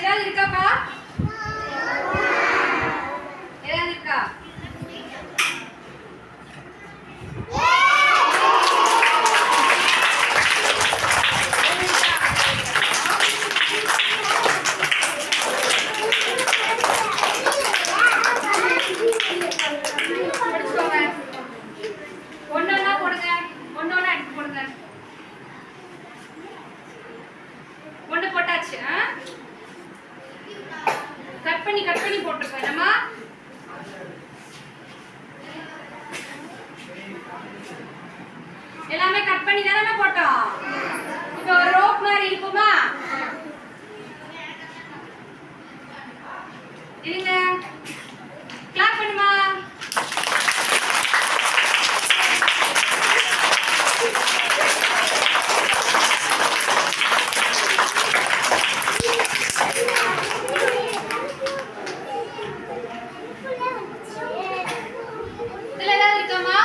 ஏதாவது இருக்காப்பா? ஏதாவது இருக்கா? ஒன்னொன்னா போடுங்க. ஒன்னொன்னா எடுத்து போடுங்க. ஒண்ணு போட்டாச்சு. கட் பண்ணி போட்டுருக்கோம். என்னம்மா? எல்லாமே கட் பண்ணி தானே போட்டோம். இப்போ ஒரு ரோப் மாதிரி இருக்குமா? இருங்க, கிளாப் பண்ணுமா? இதுல ஏதாவது இருக்காமா?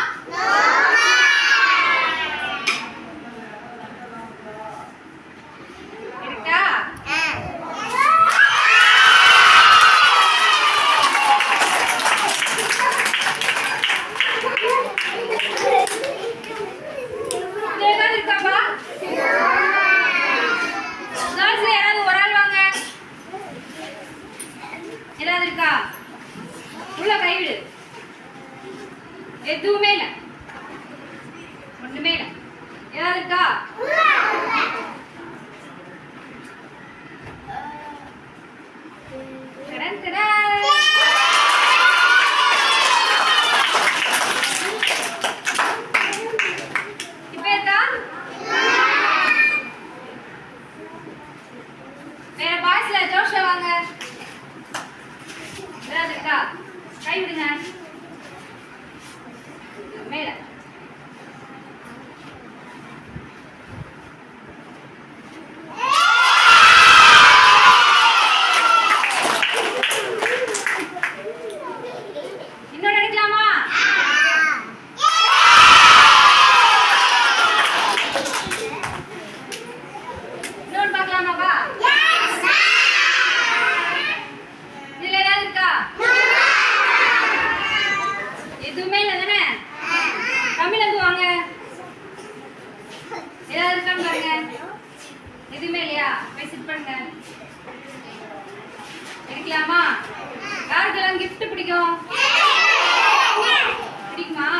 இருக்கா? இதுல ஏதாவது இருக்காப்பா? கேர்ள்ஸ்ல யாராவது ஒரு ஆள் வாங்க. ஏதாவது இருக்கா? உள்ள கைவிடு. எதுவுமே இல்ல, ஒண்ணுமே இல்ல. ஏதாவது இருக்கா? டடன் டடன். இப்ப இருக்கா? வேற பாய்ஸ்ல ஜோஷ்ல வாங்க. ஏதாவது இருக்கா? கை விடுங்க. மேல இன்னொன்னு எடுக்கலாமா? இன்னொன்னு பார்க்கலாமாப்பா? இதுல ஏதாவது இருக்கா? எதுவுமே இல்லை தானே? தமிழ் வாங்க. ஏதாவது இருக்கான்னு பாருங்க. எதுவுமே இல்லையா? போய் சிட் பண்ணுங்க. எடுக்கலாமா? யாருக்கெல்லாம் கிஃப்ட் பிடிக்கும்? பிடிக்குமா?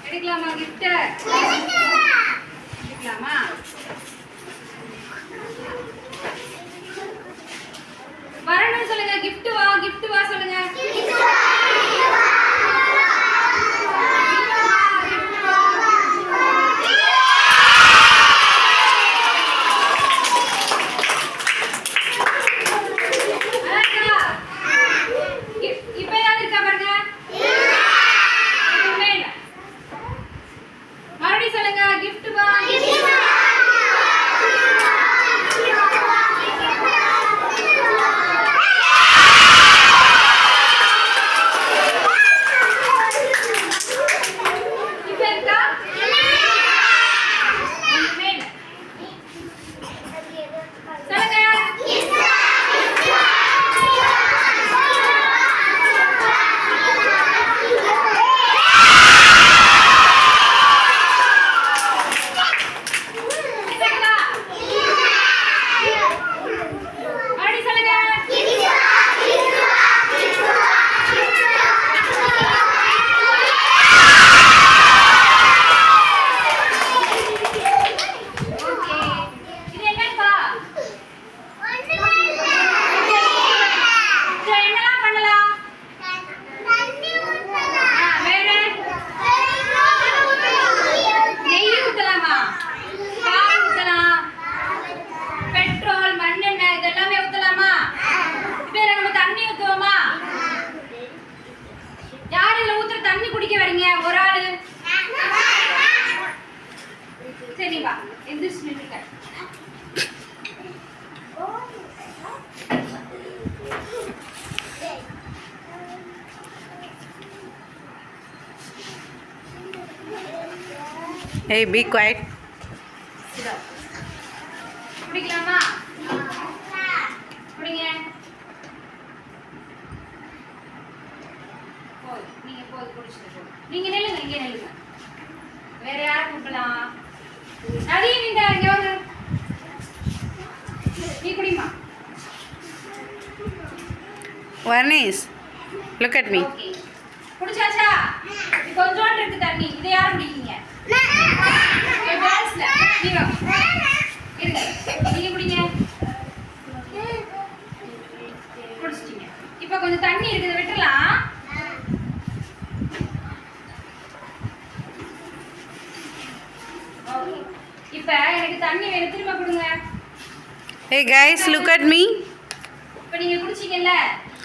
எடுக்கலாமா கிஃப்ட்? எடுக்கலாமா? வரணும்னு சொல்லுங்க. கிஃப்ட் வா சொல்லுங்க. சரி வா எந்திரிச்சு நின்னுக்க. Hey, be quiet. குடிக்கலாமா? குடிங்க. போய் நீங்க போய் குடிச்சிட்டு போங்க. நீங்க நில்லுங்க, இங்கே நில்லுங்க. வேற யாரை கூப்பிடலாம்? நதி நீங்க இங்க வாங்க. நீ குடிமா. Varnish, look at me. Okay. குடிச்சாச்சா? இது கொஞ்சோண்டு இருக்கு தண்ணி. இதை யார் குடிக்கீங்க? கேர்ள்ஸ்ல. நீ வா. இருங்க. நீங்க குடிங்க. குடிச்சிட்டீங்க. இப்போ கொஞ்சம் தண்ணி இருக்குது, விட்டுறலாம். ஓகே. இப்போ எனக்கு தண்ணி வேணும், திரும்ப கொடுங்க. Hey guys, look at me. இப்போ நீங்க குடிச்சீங்கல்ல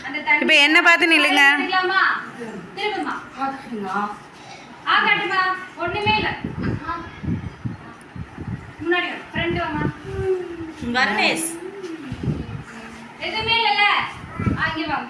அந்த தண்ணி. இப்போ என்ன பார்த்து நில்லுங்க. குடிக்கலாமா? திரும்பமா. காட்டுமா. ஒண்ணுமே இல்ல. முன்னாடி வா. ஃப்ரண்ட் வாமா. Varnish. எதுவுமே இல்லல. இங்க வாங்க.